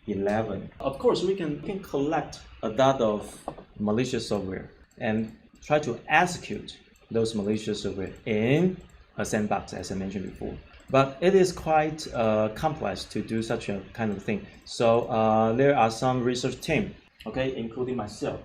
T11. Of course, we can collect a lot of malicious software and try to execute those malicious software in a sandbox, as I mentioned before. But it is quite complex to do such a kind of thing. So there are some research team, okay, including myself.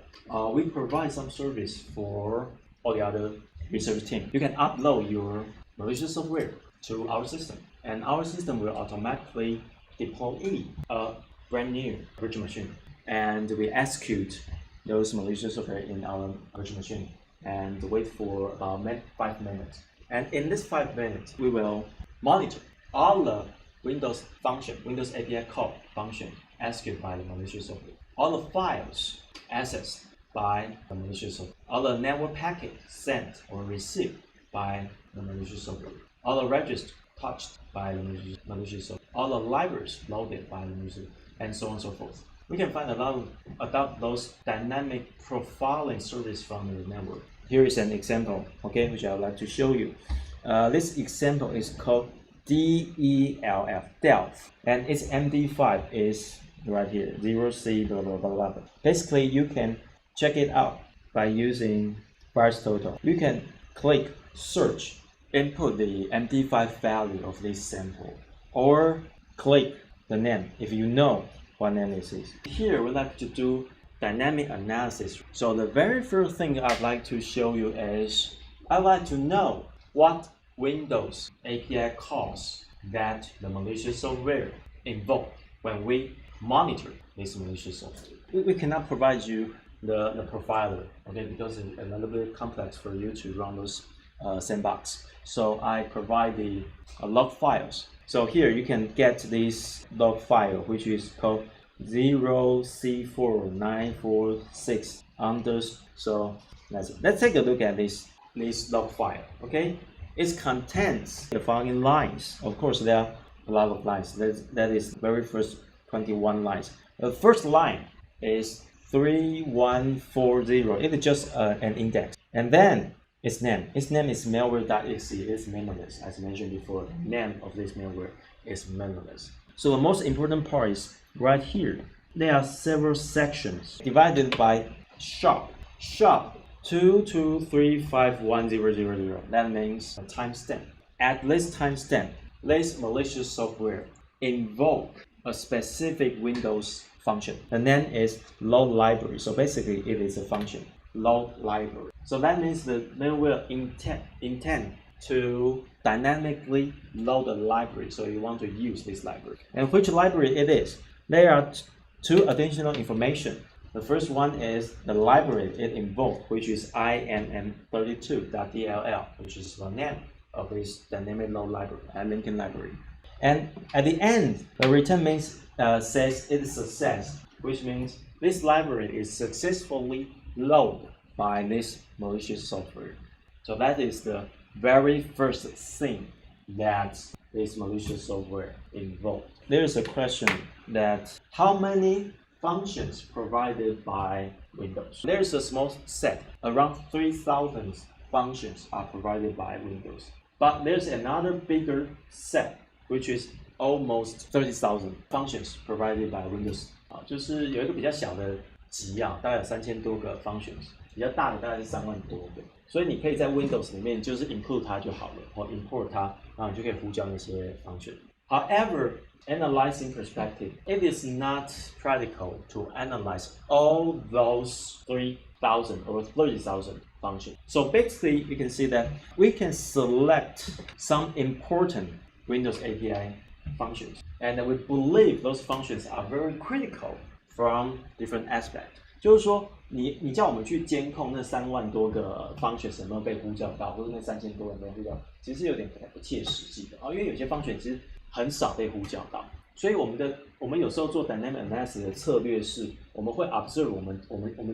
We provide some service for all the other research team. You can upload your malicious software to our system, and our system will automatically deploy a brand new virtual machine, and we execute those malicious software in our virtual machine and wait for about 5 minutes. And in this 5 minutes, we will monitor all the Windows function, Windows API call function executed by the malicious software, all the files accessed by the malicious software, all the network packets sent or received by the malicious software, all the registers touched by the malicious software, all the libraries loaded by the malicious, and so on and so forth. We can find a lot about those dynamic profiling service from the network. Here is an example, okay, which I would like to show you. This example is called DELF, and its MD5 is right here, 0C blah blah blah blah. Basically, you can check it out by using Parse total. You can click search, input the MD5 value of this sample, or click the name if you know what name this is. Here we like to do dynamic analysis. So the very first thing I'd like to show you is I'd like to know what Windows API calls that the malicious software invoke when we monitor this malicious software. We cannot provide you the profiler, okay, because it's a little bit complex for you to run those sandbox. So I provide the log files. So here you can get this log file, which is called 0C4946 So let's take a look at this log file. Okay, it contains the following lines. Of course, there are a lot of lines. That is very first 21 lines. The first line is 3140. It is just an index, and then its name. Its name is malware.exe. It's meaningless, as mentioned before. The name of this malware is meaningless. So the most important part is right here. There are several sections divided by shop. Shop 2235100. That means a timestamp. At this timestamp, this malicious software invoke a specific Windows function. The name is load library. So basically, it is a function, load library. So that means the malware intend to dynamically load a library. So you want to use this library. And which library it is? There are two additional information. The first one is the library it invoked, which is INM32.dll, which is the name of this dynamic load library and linking library. And at the end, the return means says it is success, which means this library is successfully loaded by this malicious software. So that is the very first thing that this malicious software invoked. There is a question that how many functions provided by Windows? There is a small set, around 3,000 functions are provided by Windows. But there's another bigger set, which is almost 30,000 functions provided by Windows. 就是有一个比较小的集啊，大概有3000多个 functions， 比较大的大概是3万多个。所以你可以在 Windows 里面就是 include 它就好了，或 import 它，然后你就可以呼叫那些 function。However, analyzing perspective, it is not practical to analyze all those 3,000 or 30,000 functions. So basically, you can see that we can select some important Windows API functions, and we believe those functions are very critical from different aspects. 就是说，你叫我们去监控那3万多个 functions 有没有被呼叫到，或者那3000多有没有呼叫，其实有点不切实际的啊，因为有些 function 其实很少被呼叫到，所以我们有时候做 dynamic analysis 的策略是，我们会 observe 我们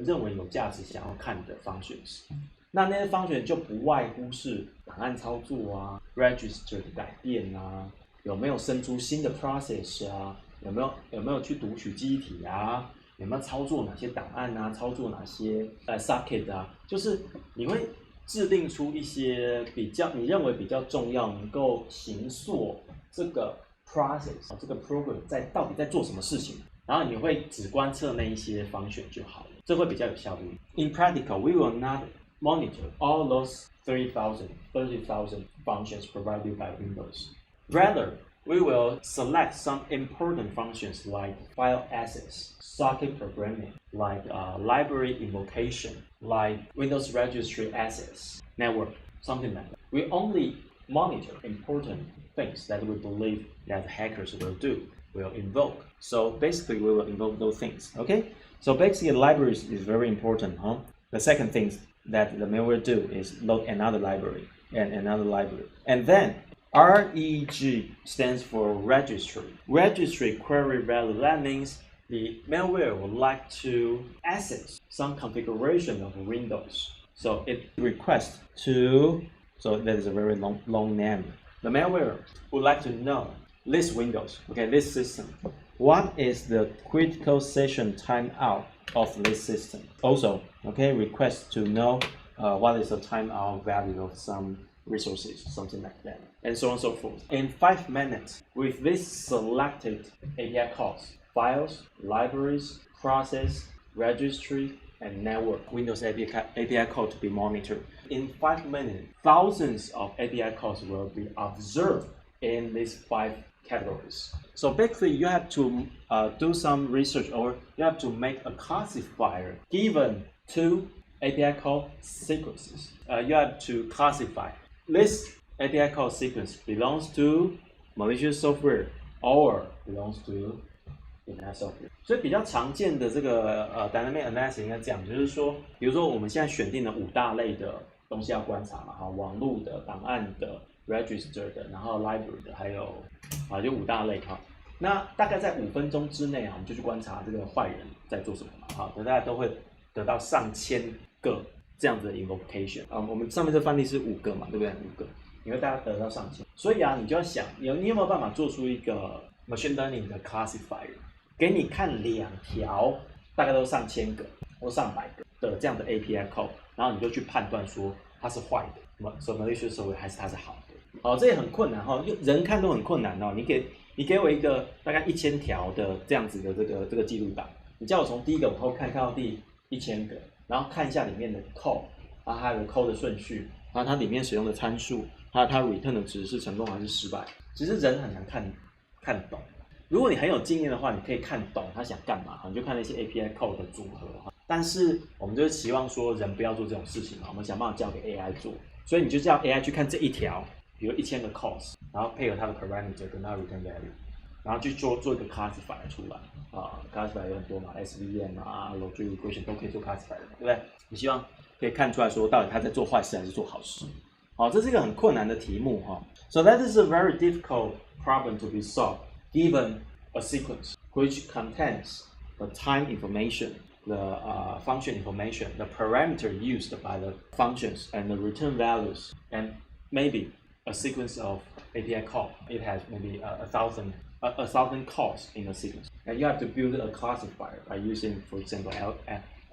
认为有价值想要看的 functions， 那些 function 就不外乎是档案操作啊 ，register 的改变啊，有没有生出新的 process 啊，有没有去读取记忆体啊，有没有操作哪些档案啊，操作哪些socket 啊，就是你会制定出一些你认为比较重要，能够形塑这个 process 这个 program 到底在做什么事情，然后你会只观测那一些function 就好了，这会比较有效率。In practical, we will not monitor all those 30,000 functions provided by Windows. Rather, we will select some important functions like file access, socket programming, like library invocation, like Windows registry access, network, something like that. We only monitor important things that we believe that hackers will do, will invoke. So basically, we will invoke those things. Okay. So basically, libraries is very important, huh? The second thing that the malware do is load another library and another library, and then REG stands for registry. Registry query value. That means the malware would like to access some configuration of Windows. So it requests to, so that is a very long name. The malware would like to know this Windows, okay, this system. What is the critical session timeout of this system? Also, okay, request to know what is the timeout value of some resources, something like that, and so on and so forth. In 5 minutes, with this selected API calls, files, libraries, process, registry, and network, Windows API call to be monitored. In 5 minutes, thousands of API calls will be observed in these 5 categories. So basically, you have to do some research, or you have to make a classifier given 2 API call sequences. You have to classify this API call sequence belongs to malicious software or belongs to benign software. 所以比较常见的这个dynamic analysis 应该这样，就是说，比如说我们现在选定了5大类的东西要观察嘛，哈，网络的、档案的、register 的，然后 library 的，还有就5大类哈。那大概在5分钟之内啊，我们就去观察这个坏人在做什么嘛，哈，大家都会得到上千个这样子的 invocation 啊，我们上面这范例是5个嘛，对不对？5个，你会大家得到上千，所以啊，你就要想，你有没有办法做出一个 machine learning 的 classifier， 给你看2条，大概都上千个或上百个的这样的 API code， 然后你就去判断说它是坏的，什么 malicious software 还是它是好的。哦，这也很困难哈，人看都很困难哦。你给我一个大概1000条的这样子的这个记录档，你叫我从第一个往后看到第1000个。然后看一下里面的 code， 然后还有 code 的顺序，然后它里面使用的参数，还有它 return 的值是成功还是失败。其实人很难看懂。如果你很有经验的话，你可以看懂他想干嘛，你就看那些 API code 的组合。但是我们就是期望说人不要做这种事情嘛，我们想办法交给 AI 做。所以你就叫 AI 去看这一条，比如1000个 codes， 然后配合它的 parameter 跟它的 return value。然后去做一个 classifier 出来classifier 有很多嘛 ，SVM 啊 ，logic regression 都可以做 classifier， 对不对？你希望可以看出来说到底他在做坏事还是做好事。好，这是一个很困难的题目哈。So that is a very difficult problem to be solved given a sequence which contains the time information, the function information, the parameter used by the functions, and the return values, and maybe a sequence of API call. It has maybe 1,000 calls in a sequence, and you have to build a classifier by using, for example,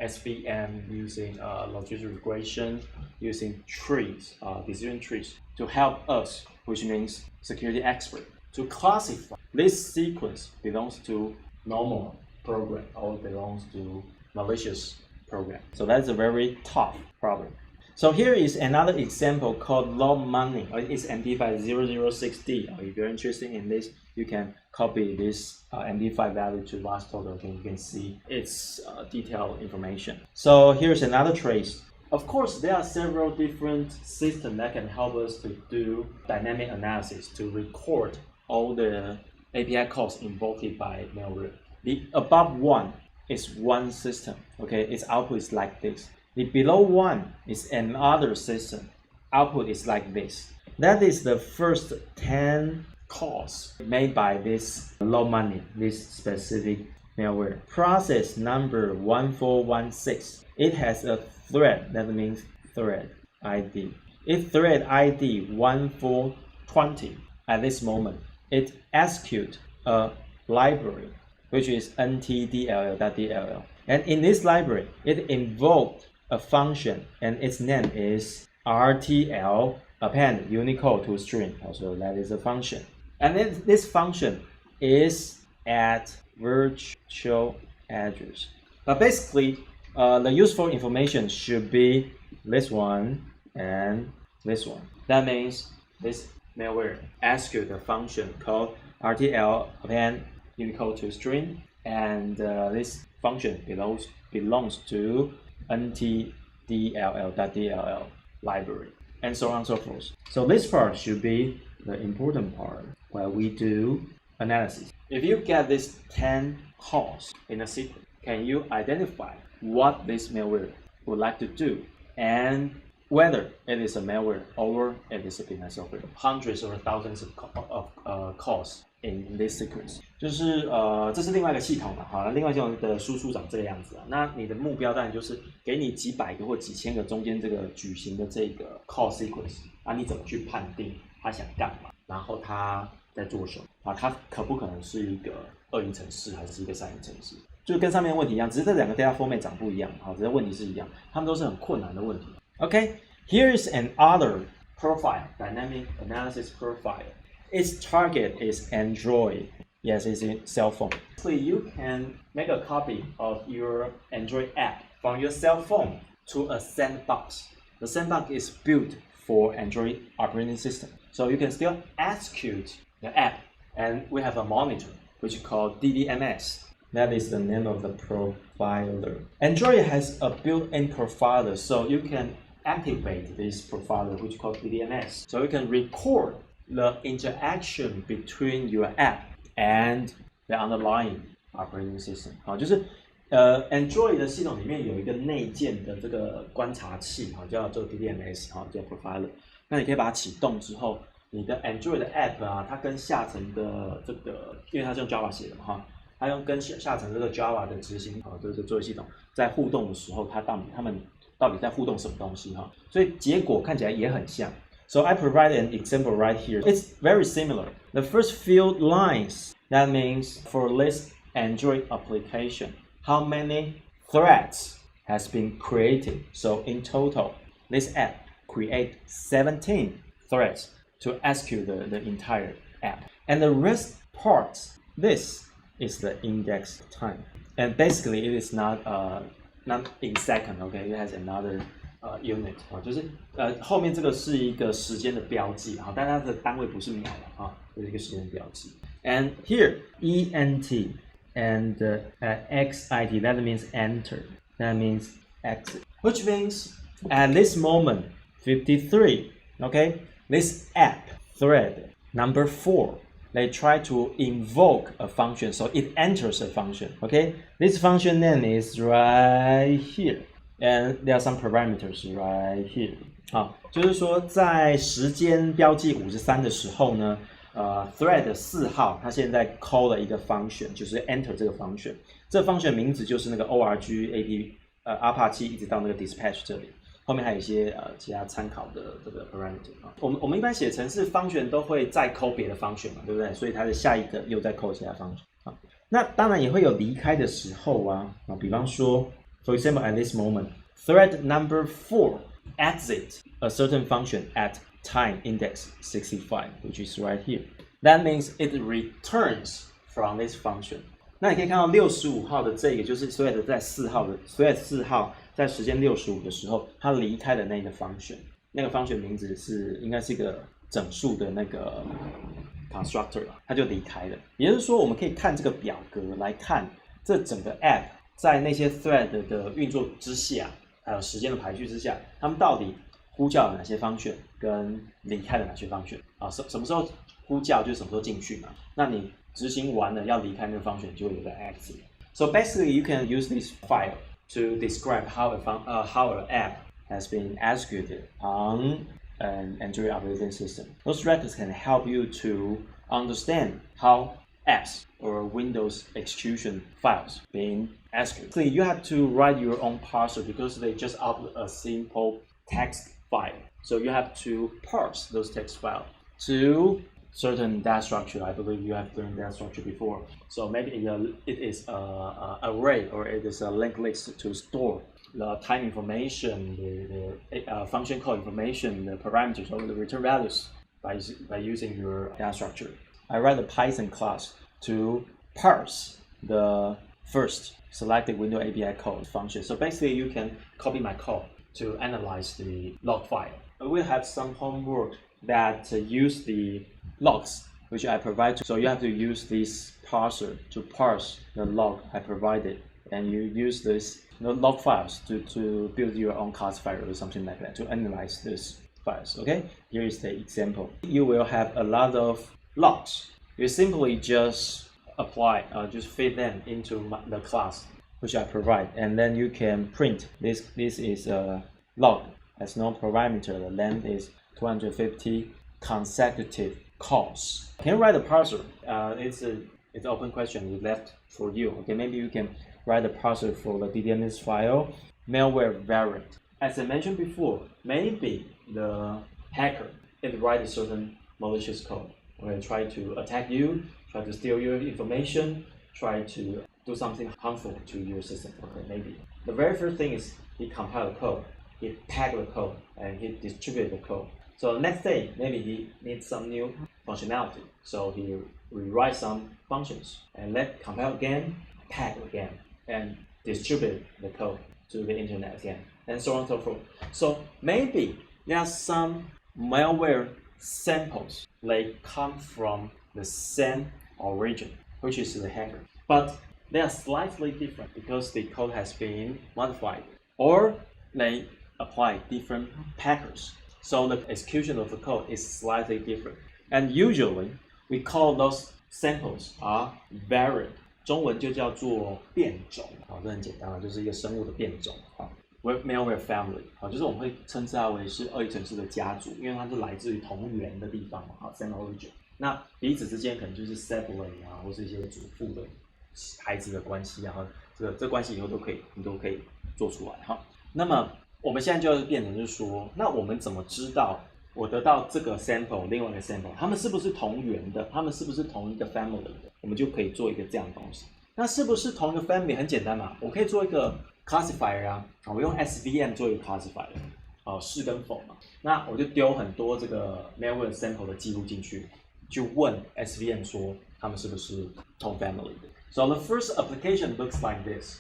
SVM, using logic regression, using trees, decision trees to help us, which means security expert, to classify this sequence belongs to normal program or belongs to malicious program. So that's a very tough problem. So here is another example called log money. It's MD5 006D. If you're interested in this, you can copy this MD5 value to VASTotal, and you can see its detailed information. So here's another trace. Of course, there are several different systems that can help us to do dynamic analysis to record all the API calls invoked by malware. The above one is one system. Okay, its output is like this. The below one is another system. Output is like this. That is the first 10 calls made by this low money, this specific malware. Process number 1416. It has a thread, that means thread ID. If thread ID 1420 at this moment, it executes a library, which is ntdll.dll. And in this library, it invoked a function, and its name is RTL append Unicode to string. Also, that is a function. And then this function is at virtual address. But basically, the useful information should be this one and this one. That means this malware asks you the function called RTL append Unicode to string, and this function belongs to ntdll.dll library, and so on and so forth. So this part should be the important part where we do analysis. If you get these 10 calls in a sequence, can you identify what this malware would like to do and whether it is a malware or it is a benign software? Hundreds or thousands of calls in this sequence. 就是这是另外一个系统了，好了，另外一种的输出长这个样子啊。那你的目标当然就是给你几百个或几千个中间这个矩形的这个 call sequence 啊，你怎么去判定他想干嘛，然后他在做什么啊？他可不可能是一个2赢程式还是一个3赢程式？就跟上面的问题一样，只是这两个 data format 长不一样，好，只是问题是一样，他们都是很困难的问题。Okay, here's another profile, dynamic analysis profile. Its target is Android. Yes, it's a cell phone. So you can make a copy of your Android app from your cell phone to a sandbox. The sandbox is built for Android operating system. So you can still execute the app. And we have a monitor, which is called DDMS. That is the name of the profiler. Android has a built-in profiler, so you can activate this profiler, which is called DDMS. So you can record the interaction between your app and the underlying operating system. 好，就是Android 的系统里面有一个内建的这个观察器，好，叫做 DDMS， 好，叫 profiler。那你可以把它启动之后，你的 Android 的 app 啊，它跟下层的这个，因为它是用 Java 写的嘛，哈，它用跟下层这个 Java 的执行这个作业系统在互动的时候，他们到底在互动什么东西哈？所以结果看起来也很像。So I provide an example right here. It's very similar. The first few lines, that means for this Android application, how many threads has been created? So in total, this app create 17 threads to execute the entire app. And the rest parts, this is the index time. And basically it is not in second, okay? It has another unit 就是后面这个是一个时间的标记啊，但它的单位不是秒了啊，这是一个时间的标记。And here ENT and XIT, that means enter, that means exit, which means at this moment 53, okay, this app thread number 4, they try to invoke a function, so it enters a function, okay? This function name is right here. And there are some parameters right here. 好，就是说在时间标记53的时候呢，thread 4号它现在 call 了一个 function， 就是 enter 这个 function。这个 function 名字就是那个 org APA7 一直到那个 dispatch 这里，后面还有一些其他参考的这个 parameter 啊。我们一般写程式 function 都会再 call 别的 function 嘛，对不对？所以它的下一个又再 call 其他 function 啊。那当然也会有离开的时候啊，比方说。For example, at this moment, thread number 4 exits a certain function at time index 65, which is right here. That means it returns from this function. 那你可以看到65号的这个就是 thread 在4号的 thread 4号在时间65的时候，它离开的那个 function， 那个 function 名字是应该是一个整数的那个 constructor， 它就离开了。也就是说，我们可以看这个表格来看这整个 app。在那些 thread 的运作之下，还有时间的排序之下，他们到底呼叫了哪些function，跟离开了哪些function啊？什么时候呼叫就是什么时候进去嘛？那你执行完了要离开那个 function， 就会有个 exit。So basically, you can use this file to describe how an app has been executed on an Android operating system. Those records can help you to understand how apps or Windows execution files being executed. So you have to write your own parser because they just upload a simple text file. So you have to parse those text files to certain data structure. I believe you have learned that structure before. So maybe it is an array or it is a linked list to store the time information, the function call information, the parameters or the return values by using your data structure. I write a Python class to parse the first selected window API code function. So basically you can copy my code to analyze the log file. We have some homework that use the logs which I provide. So you have to use this parser to parse the log I provided, and you use this log files to build your own classifier or something like that to analyze this files. Okay, here is the example. You will have a lot of logs. You simply just apply, just feed them into the class which I provide, and then you can print this. This is a log has no parameter. The length is 250 consecutive calls. Can you write a parser? It's an open question we left for you. Okay, maybe you can write a parser for the DDNS file malware variant. As I mentioned before, maybe the hacker it write a certain malicious code. Okay, try to attack you, try to steal your information, try to do something harmful to your system. Okay, maybe. The very first thing is he compiled the code, he tagged the code, and he distributed the code. So the next day, maybe he needs some new functionality. So he rewrite some functions and let compile again, tag again, and distribute the code to the internet again, and so on and so forth. So maybe there are some malware samples they come from the same origin, which is the hacker, but they are slightly different because the code has been modified, or they apply different packers. So the execution of the code is slightly different, and usually we call those samples are variant. 中文就叫做变种，这很简单，就是一个生物的变种。malware family， 就是我们会称之它为是恶意程式的家族，因为它是来自于同源的地方嘛，same origin。那彼此之间可能就是 sibling 啊，或是一些祖父的孩子的关系啊，这关系以后你都可以做出来哈。那么我们现在就要变成就是说，那我们怎么知道我得到这个 sample， 另外一个 sample， 他们是不是同源的？他们是不是同一个 family 的？我们就可以做一个这样的东西。那是不是同一个 family 很简单嘛？我可以做一个 classifier 啊，我用 SVM 做一个 classifier， 是跟否嘛。那我就丢很多这个 malware sample 的记录进去，就问 SVM 说他们是不是同 family 的。So the first application looks like this.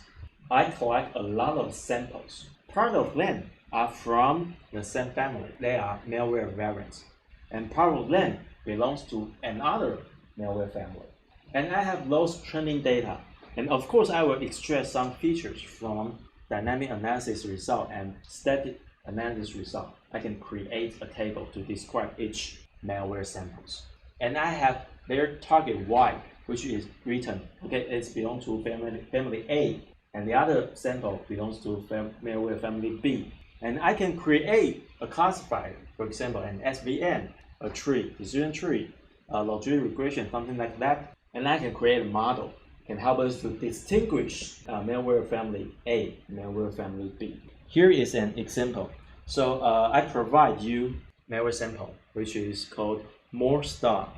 I collect a lot of samples. Part of them are from the same family. They are malware variants. And part of them belongs to another malware family. And I have those training data. And of course, I will extract some features from dynamic analysis result and static analysis result. I can create a table to describe each malware samples. And I have their target Y, which is written. Okay, it belongs to family A. And the other sample belongs to malware family B. And I can create a classifier, for example, an SVM, a tree, decision tree, a logistic regression, something like that. And I can create a model, can help us to distinguish malware family A, malware family B. Here is an example. So I provide you malware sample, which is called more star.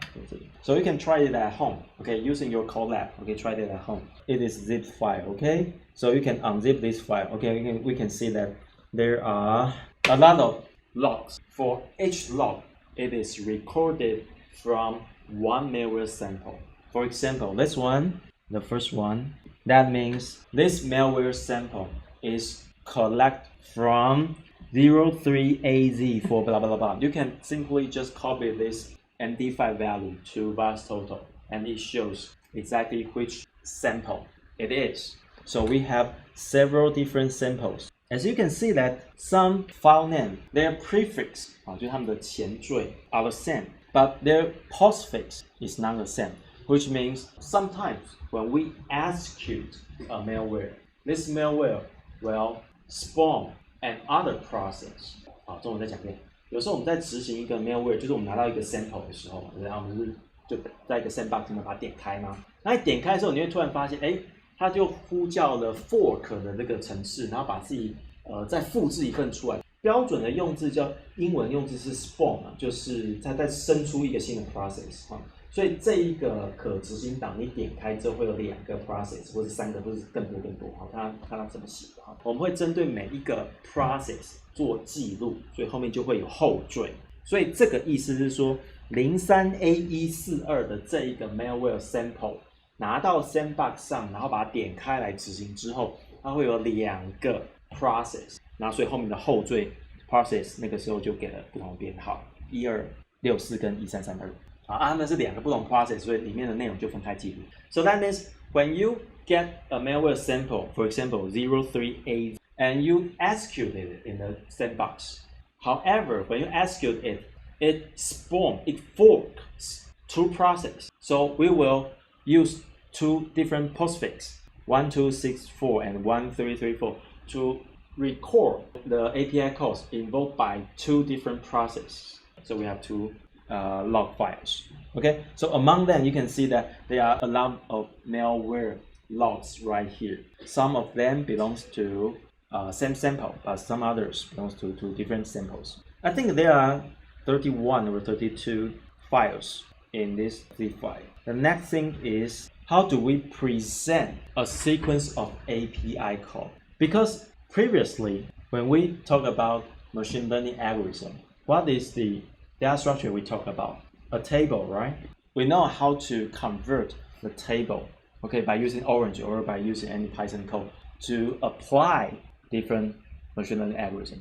So you can try it at home, okay, using your Colab. Okay, try it at home. It is zip file, okay. So you can unzip this file. Okay, we can see that there are a lot of logs. For each log, it is recorded from one malware sample. For example, this one, the first one, that means this malware sample is collected from 03AZ for blah blah blah. You can simply just copy this MD5 value to VARSTotal, and it shows exactly which sample it is. So we have several different samples. As you can see that some file name, their prefix, 就是它们的前缀 are the same, but their postfix is not the same, which means sometimes when we execute a malware, this malware will spawn another process. 中文再讲一遍。有时候我们在执行一个 malware， 就是我们拿到一个 sample 的时候，然后我们就在一个 sandbox 里面把它点开嘛。那你点开的时候，你会突然发现，它就呼叫了 fork 的这个程式，然后把自己再复制一份出来。标准的用字叫英文用字是 spawn， 就是它再生出一个新的 process。所以这一个可执行档你点开之后会有2个 process 或者3个或者更多，看它怎么写的。我们会针对每一个 process 做记录，所以后面就会有后缀。所以这个意思是说， 03A142的这一个 malware sample 拿到 sandbox 上，然后把它点开来执行之后，它会有2个 process， 然后所以后面的后缀 process 那个时候就给了不同的编号，1264跟1332。它们是2个不同 process， 所以里面的内容就分开记录。So that means when you get a malware sample, for example 03A, and you execute it in the sandbox. However, when you execute it, it forks 2 processes. So we will use 2 different postfix, 1264 and 1334, to record the API calls invoked by 2 different processes. So we have 2 log files. Okay, so among them you can see that there are a lot of malware logs right here. Some of them belongs to same sample, but some others belongs to different samples. I think there are 31 or 32 files in this zip file. The next thing is, how do we present a sequence of API call? Because previously, when we talk about machine learning algorithm, what is the data structure we talk about? A table, right? We know how to convert the table, okay, by using Orange or by using any Python code to apply different machine learning algorithm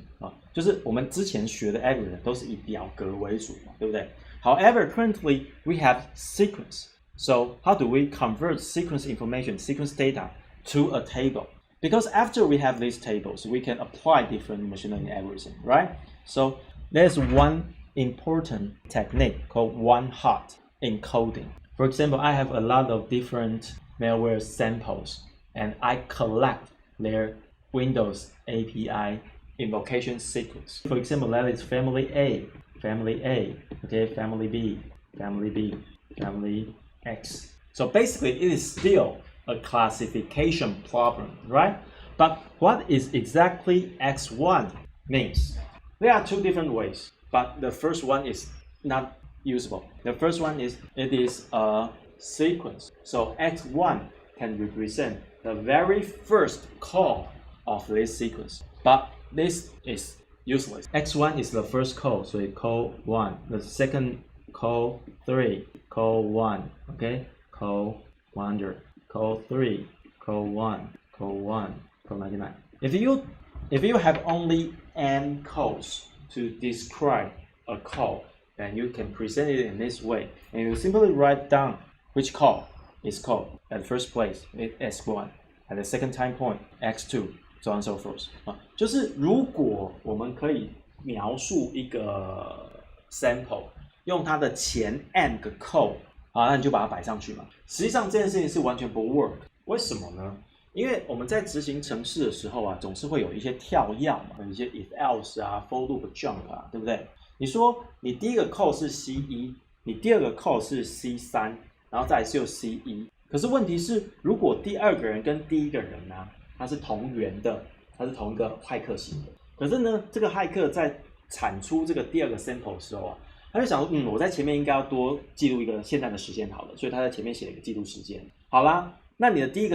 就是我们之前学的 algorithm 都是以表格为主嘛，对不对？ However, currently we have sequence. So how do we convert sequence information, sequence data to a table? Because after we have these tables, we can apply different machine learning algorithm, right? So there's one important technique called one-hot encoding. For example, I have a lot of different malware samples and I collect their Windows API invocation sequence. For example, that is family A, okay, family B, family X. So basically, it is still a classification problem, right? But what is exactly X1 means? There are 2 different ways, but the first one is not usable. The first one is, it is a sequence. So X1 can represent the very first call of this sequence, but this is useless. X1 is the first call, so it call 1. The second call 3, call 1, okay? Call 100, call 3, call 1, call 1, call 99. If you have only n calls to describe a call, then you can present it in this way, and you simply write down which call is called at the first place, X1, at the second time point, X2, so on and so forth. 就是如果我们可以描述一个 sample， 用它的前 n 个 code， 那你就把它摆上去嘛。实际上这件事情是完全不 work， 为什么呢？因为我们在执行程式的时候啊，总是会有一些跳跃嘛，有一些 if else 啊 for loop jump 啊，对不对？你说你第一个 code 是 C1， 你第二个 code 是 C3， 然后再来是有 C1， 可是问题是，如果第二个人跟第一个人啊，他是同源的，他是同一个骇客型的，可是呢，这个骇客在产出这个第二个 sample 的时候啊，他就想说，我在前面应该要多记录一个现在的时间好了，所以他在前面写了一个记录时间。好啦，那你的第一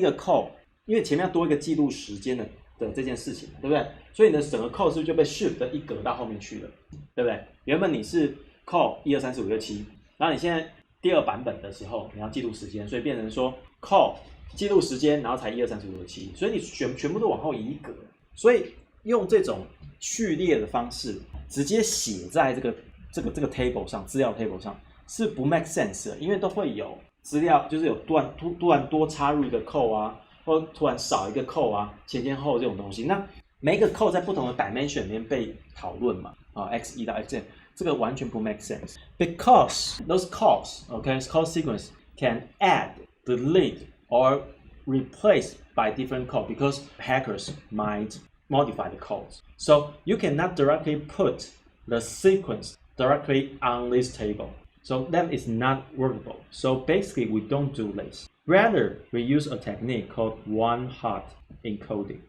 个 code， 因为前面要多一个记录时间的这件事情，对不对？所以你的整个 code 是不是就被 shift 一格到后面去了，对不对？原本你是 code 1 2 3 4 5 6 7，然后你现在第二版本的时候，你要记录时间，所以变成说 call 记录时间，然后才1 2 3 4 5 6 7，所以你全部都往后移一格。所以用这种序列的方式，直接写在这个 table 上，资料 table 上是不 make sense 的，因为都会有资料，就是有突然多插入一个 code 啊，或突然少一个 code 啊，前后这种东西。那每一个 code 在不同的 dimension 里面被讨论嘛，x1 到 xn。这个完全不 make sense because those calls, okay, call sequence can add, delete, or replace by different call because hackers might modify the calls. So you cannot directly put the sequence directly on this table. So that is not workable. So basically we don't do this. Rather, we use a technique called one-hot encoding.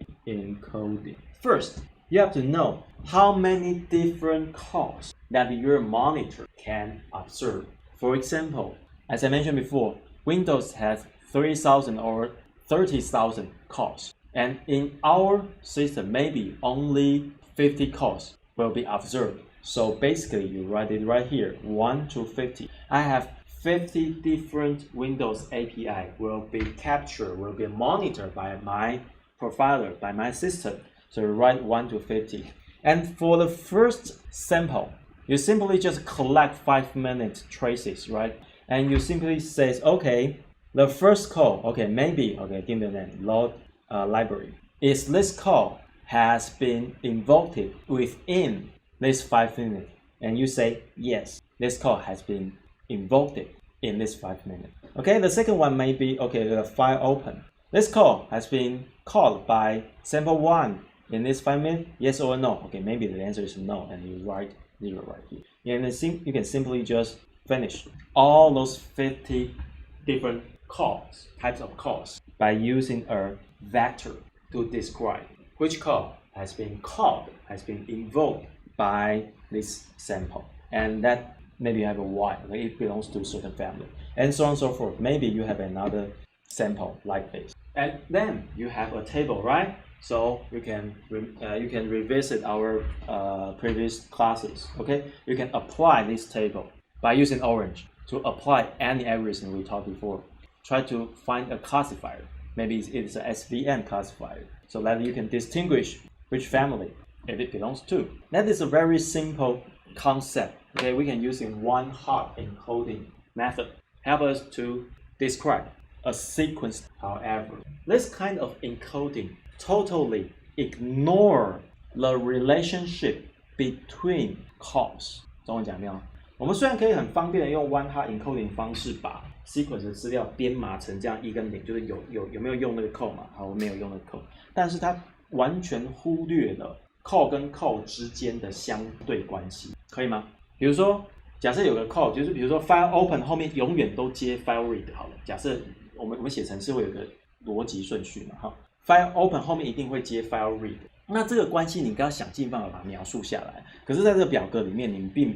First, you have to know how many different calls that your monitor can observe. For example, as I mentioned before, Windows has 3,000 or 30,000 calls. And in our system, maybe only 50 calls will be observed. So basically, you write it right here, 1 to 50. I have 50 different Windows API will be captured, will be monitored by my profiler, by my system. So you write 1 to 50. And for the first sample, you simply just collect 5-minute traces, right? And you simply say, okay, the first call, okay, maybe, okay, give me the name, load library. Is this call has been invoked within this 5 minutes? And you say, yes, this call has been invoked in this 5 minutes. Okay, the second one may be, okay, the file open. This call has been called by sample 1 in this 5 minutes, yes or no? Okay, maybe the answer is no, and you write 0 right here. And you can simply just finish all those 50 different calls, types of calls, by using a vector to describe which call has been called, has been invoked by this sample. And that maybe you have a Y, like it belongs to a certain family, and so on and so forth. Maybe you have another sample like this. And then you have a table, right? So you can revisit our previous classes, okay? You can apply this table by using orange to apply any algorithm we taught before. Try to find a classifier. Maybe it's an SVM classifier, so that you can distinguish which family it belongs to. That is a very simple concept. Okay, we can use in one-hot encoding method. Help us to describe a sequence. However, this kind of encoding totally ignore the relationship between calls. 中文讲没有？我们虽然可以很方便的用 one-hot encoding 方式把 sequence 的资料编码成这样1跟0，就是有没有用那个 call 嘛？好，我没有用那个 call， 但是它完全忽略了 call 跟 call 之间的相对关系，可以吗？比如说，假设有个 call， 就是比如说 file open 后面永远都接 file read 好了。假设我们写程式会有个逻辑顺序嘛，哈 ，file open 后面一定会接 file read。那这个关系你刚刚想尽办法把它描述下来，可是在这个表格里面，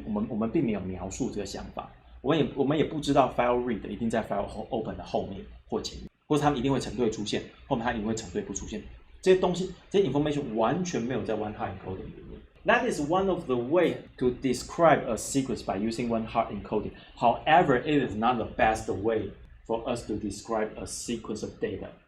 我们并没有描述这个想法，我们也不知道 file read 一定在 file open 的后面或前面，或者他们一定会成对出现，后面它一定会成对不出现。这些东西，这些 information 完全没有在 one-hot encoding 里面。That is one of the ways to describe a sequence by using one-hot encoding. However, it is not the best way for us to describe a sequence of data.